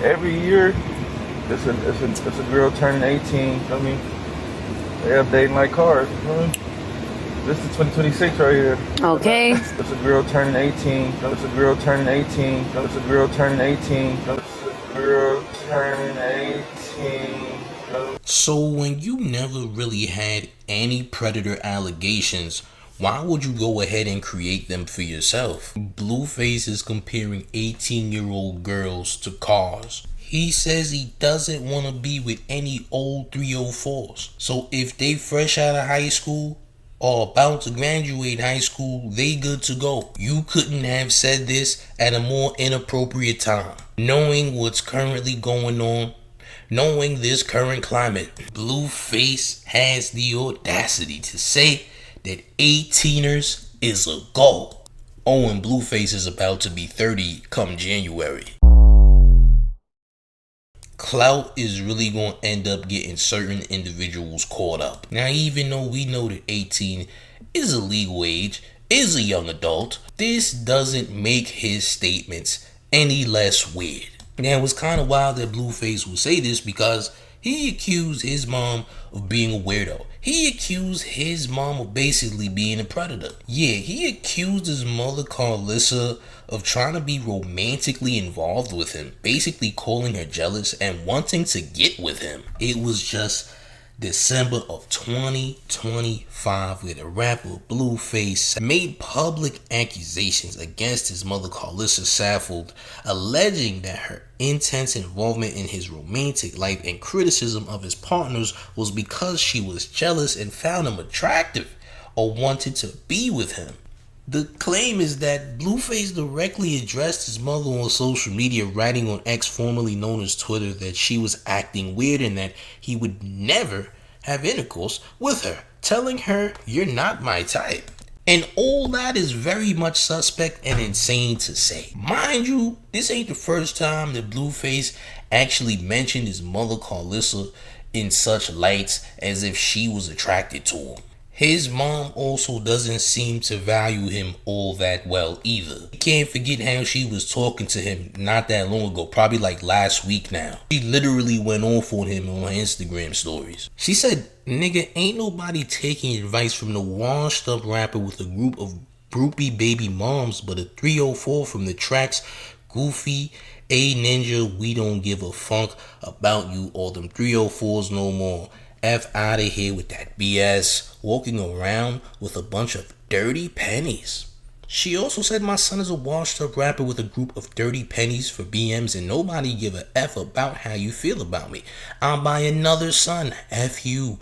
Every year, it's a girl turning 18. I mean, they updating like cars. This is 2026 right here. Okay. It's a girl turning 18. It's a girl turning 18. It's a girl turning 18. It's a girl turning 18. So when you never really had any predator allegations, why would you go ahead and create them for yourself? Blueface is comparing 18-year-old girls to cars. He says he doesn't want to be with any old 304s. So if they fresh out of high school or about to graduate high school, they good to go. You couldn't have said this at a more inappropriate time. Knowing what's currently going on, knowing this current climate, Blueface has the audacity to say that 18ers is a goal. Oh, and Blueface is about to be 30 come January. Clout is really going to end up getting certain individuals caught up. Now, even though we know that 18 is a legal age, is a young adult, this doesn't make his statements any less weird. Now, it was kind of wild that Blueface would say this because he accused his mom of being a weirdo. He accused his mom of basically being a predator. Yeah, he accused his mother, Carlissa, of trying to be romantically involved with him, basically calling her jealous and wanting to get with him. It was just December of 2025 where the rapper Blueface made public accusations against his mother, Carlissa Saffold, alleging that her intense involvement in his romantic life and criticism of his partners was because she was jealous and found him attractive or wanted to be with him. The claim is that Blueface directly addressed his mother on social media, writing on X, formerly known as Twitter, that she was acting weird and that he would never have intercourse with her, telling her, "You're not my type." And all that is very much suspect and insane to say. Mind you, this ain't the first time that Blueface actually mentioned his mother, Carlissa, in such lights as if she was attracted to him. His mom also doesn't seem to value him all that well either. You can't forget how she was talking to him not that long ago, probably like last week now. She literally went off on him on her Instagram stories. She said, "Nigga, ain't nobody taking advice from the washed up rapper with a group of groupie baby moms, but a 304 from the tracks Goofy, A Ninja, We Don't Give a Funk About You, or them 304s no more. F out of here with that BS, walking around with a bunch of dirty pennies." She also said, "My son is a washed up rapper with a group of dirty pennies for BMs and nobody give a F about how you feel about me. I'll buy another son. F you.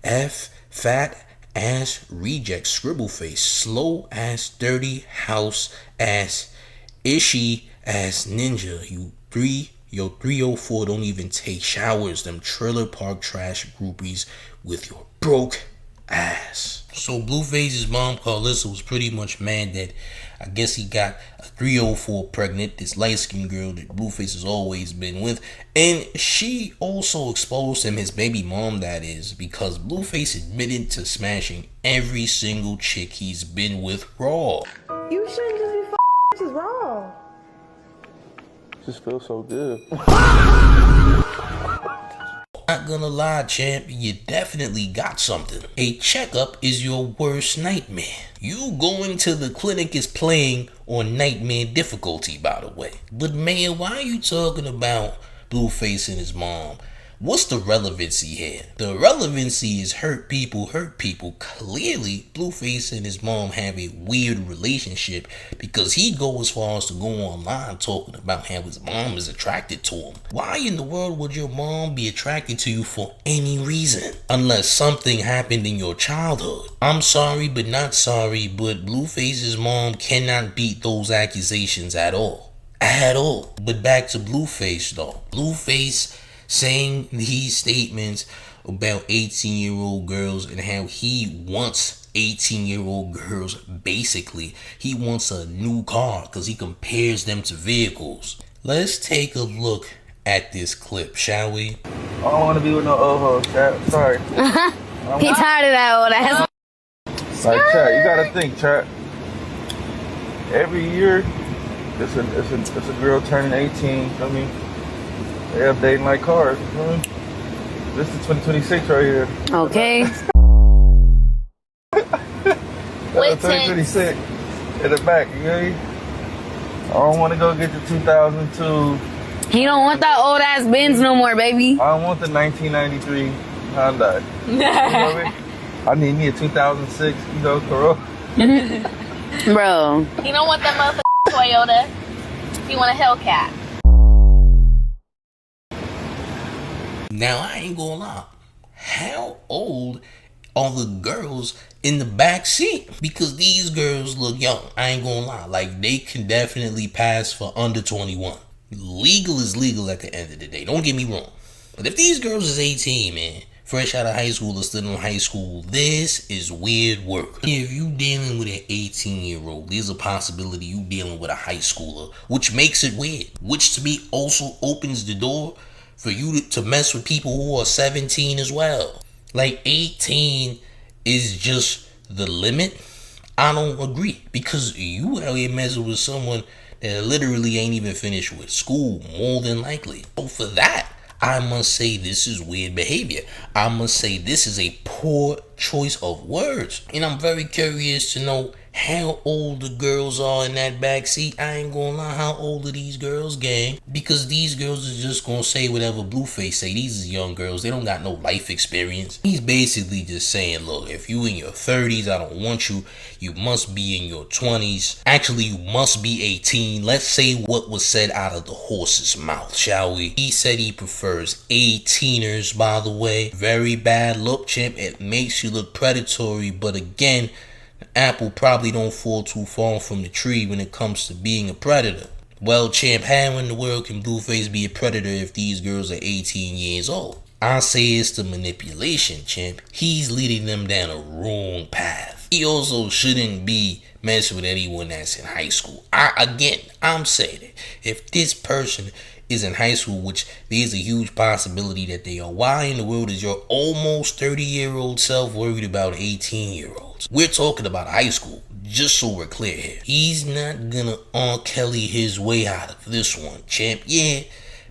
F fat ass reject scribble face, slow ass dirty house ass ishy ass ninja. Your 304 don't even take showers, them trailer park trash groupies with your broke ass." So Blueface's mom, Carlissa, was pretty much mad that I guess he got a 304 pregnant, this light-skinned girl that Blueface has always been with. And she also exposed him, his baby mom that is, because Blueface admitted to smashing every single chick he's been with raw. You shouldn't just be f***ing raw. Just feels so good. Not gonna lie, champ, you definitely got something. A checkup is your worst nightmare. You going to the clinic is playing on nightmare difficulty, by the way. But man, why are you talking about Blueface and his mom? What's the relevancy here? The relevancy is hurt people hurt people. Clearly, Blueface and his mom have a weird relationship because he'd go as far as to go online talking about how his mom is attracted to him. Why in the world would your mom be attracted to you for any reason? Unless something happened in your childhood. I'm sorry, but not sorry, but Blueface's mom cannot beat those accusations at all. At all. But back to Blueface though. Blueface saying these statements about 18-year-old girls and how he wants 18-year-old girls. Basically, he wants a new car because he compares them to vehicles. Let's take a look at this clip, shall we? I don't want to be with no old hoes, chat. Sorry. He tired of that old ass. Like, chat, you gotta think, chat. Every year, it's a girl turning 18. I mean, They updating like cars. This is 2026 right here. Okay. That's 2026 in the back, you know? I don't want to go get the 2002. He don't want that old ass Benz no more, baby. I don't want the 1993 Hyundai. You know what I mean? I need me a 2006, Corolla. Bro. He don't want that motherfucking Toyota. He want a Hellcat. Now, I ain't gonna lie. How old are the girls in the back seat? Because these girls look young. I ain't gonna lie. Like, they can definitely pass for under 21. Legal is legal at the end of the day. Don't get me wrong. But if these girls is 18, man, fresh out of high school or still in high school, this is weird work. If you dealing with an 18-year-old, there's a possibility you dealing with a high schooler, which makes it weird. Which to me also opens the door for you to mess with people who are 17 as well. Like 18 is just the limit. I don't agree, because you out here messing with someone that literally ain't even finished with school, more than likely. So for that, I must say this is weird behavior. I must say this is a poor choice of words. And I'm very curious to know how old the girls are in that backseat. I ain't gonna lie, how old are these girls, gang? Because these girls is just gonna say whatever Blueface say. These is young girls. They don't got no life experience. He's basically just saying, look, if you in your 30s, I don't want you. You must be in your 20s. Actually, you must be 18. Let's say what was said out of the horse's mouth, shall we? He said he prefers 18ers, by the way. Very bad look, champ. It makes you look predatory, but again, the apple probably don't fall too far from the tree when it comes to being a predator. Well, champ, how in the world can Blueface be a predator if these girls are 18 years old? I say it's the manipulation, champ. He's leading them down a wrong path. He also shouldn't be messing with anyone that's in high school. I'm saying it. If this person is in high school, which there's a huge possibility that they are, why in the world is your almost 30-year-old self worried about 18-year-olds? We're talking about high school, just so we're clear here. He's not gonna R. Kelly his way out of this one, champ. Yeah,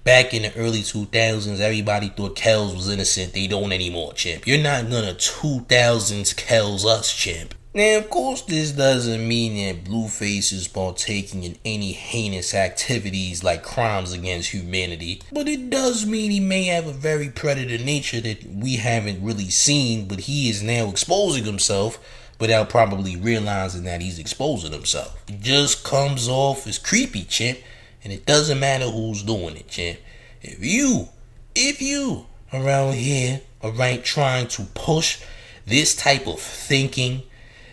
back in the early 2000s, everybody thought Kells was innocent. They don't anymore, champ. You're not gonna 2000s Kells us, champ. Now, of course, this doesn't mean that Blueface is partaking in any heinous activities like crimes against humanity, but it does mean he may have a very predator nature that we haven't really seen, but he is now exposing himself without probably realizing that he's exposing himself. It just comes off as creepy, champ, and it doesn't matter who's doing it, champ. If you around here, alright, trying to push this type of thinking,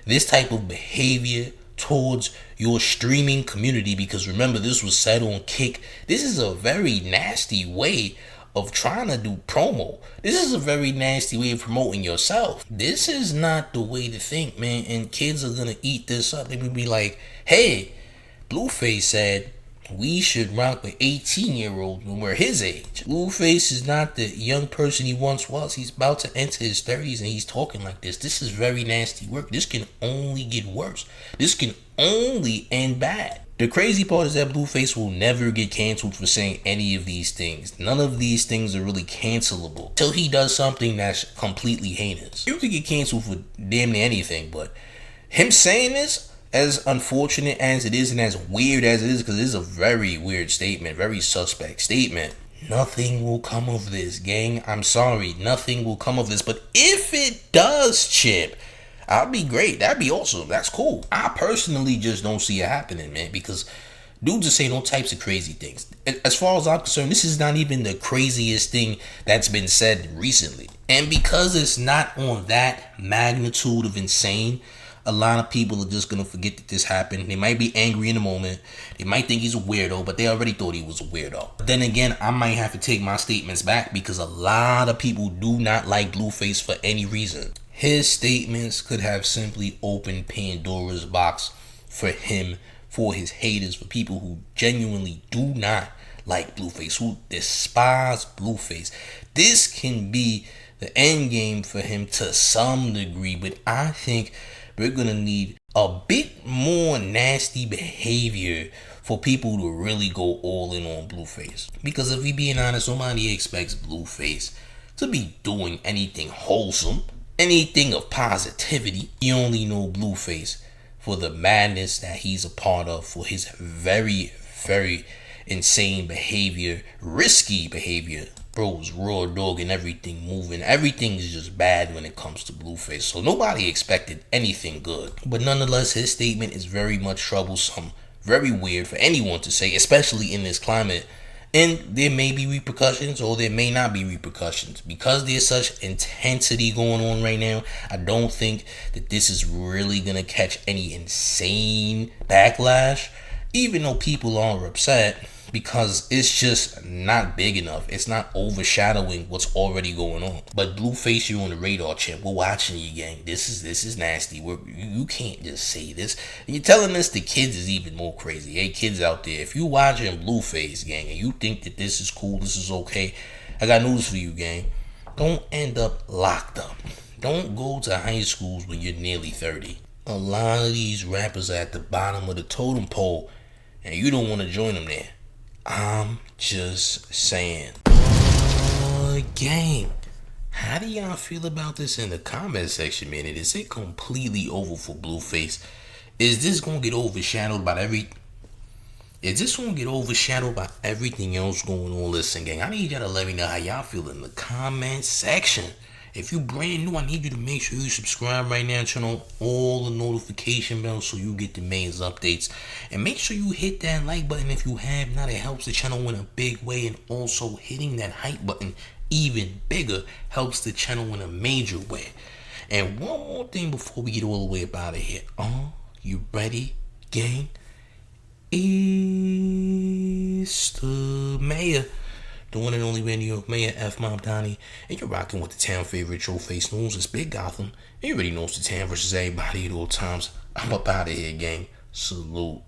this type of behavior towards your streaming community, because remember, this was said on Kick, this is a very nasty way of trying to do promo. This is a very nasty way of promoting yourself. This is not the way to think, man, and kids are gonna eat this up. They would be like, hey, Blueface said we should rock with 18-year-olds when we're his age. Blueface is not the young person he once was. He's about to enter his 30s and he's talking like this. This is very nasty work. This can only get worse. This can only end bad. The crazy part is that Blueface will never get canceled for saying any of these things. None of these things are really cancelable till he does something that's completely heinous. You could get canceled for damn near anything, but him saying this, as unfortunate as it is and as weird as it is, because it is a very weird statement, very suspect statement, nothing will come of this, gang. I'm sorry, nothing will come of this. But if it does, Chip, I'll be great. That'd be awesome. That's cool. I personally just don't see it happening, man, because dudes are saying all types of crazy things. As far as I'm concerned, this is not even the craziest thing that's been said recently. And because it's not on that magnitude of insane, a lot of people are just going to forget that this happened. They might be angry in the moment. They might think he's a weirdo, but they already thought he was a weirdo. But then again, I might have to take my statements back because a lot of people do not like Blueface for any reason. His statements could have simply opened Pandora's box for him, for his haters, for people who genuinely do not like Blueface, who despise Blueface. This can be the end game for him to some degree, but I think we're gonna need a bit more nasty behavior for people to really go all in on Blueface. Because if we being honest, nobody expects Blueface to be doing anything wholesome, anything of positivity. You only know Blueface for the madness that he's a part of, for his very, very insane behavior, risky behavior. Bro's raw dog and everything moving. Everything is just bad when it comes to Blueface. So nobody expected anything good. But nonetheless, his statement is very much troublesome. Very weird for anyone to say, especially in this climate. And there may be repercussions or there may not be repercussions. Because there's such intensity going on right now, I don't think that this is really going to catch any insane backlash. Even though people are upset, because it's just not big enough. It's not overshadowing what's already going on. But Blueface, you're on the radar, champ. We're watching you, gang. This is nasty. You can't just say this. And you're telling this to kids is even more crazy. Hey, kids out there, if you watching Blueface, gang, and you think that this is cool, this is okay, I got news for you, gang. Don't end up locked up. Don't go to high schools when you're nearly 30. A lot of these rappers are at the bottom of the totem pole, and you don't want to join them there. I'm just saying. Gang, how do y'all feel about this in the comment section, man? Is it completely over for Blueface? Is this gonna get overshadowed by everything else going on? Listen, gang, I need y'all to let me know how y'all feel in the comment section. If you brand new, I need you to make sure you subscribe right now, turn on all the notification bells so you get the main updates. And make sure you hit that like button if you have not. It helps the channel in a big way. And also hitting that hype button even bigger helps the channel in a major way. And one more thing before we get all the way up out of here. You ready, gang? It's the mayor. The one and only New York Mayor, F. Mob Donnie, and you're rocking with the town favorite Showface News. It's Big Gotham, and you already know it's the town versus everybody at all times. I'm up out of here, gang. Salute.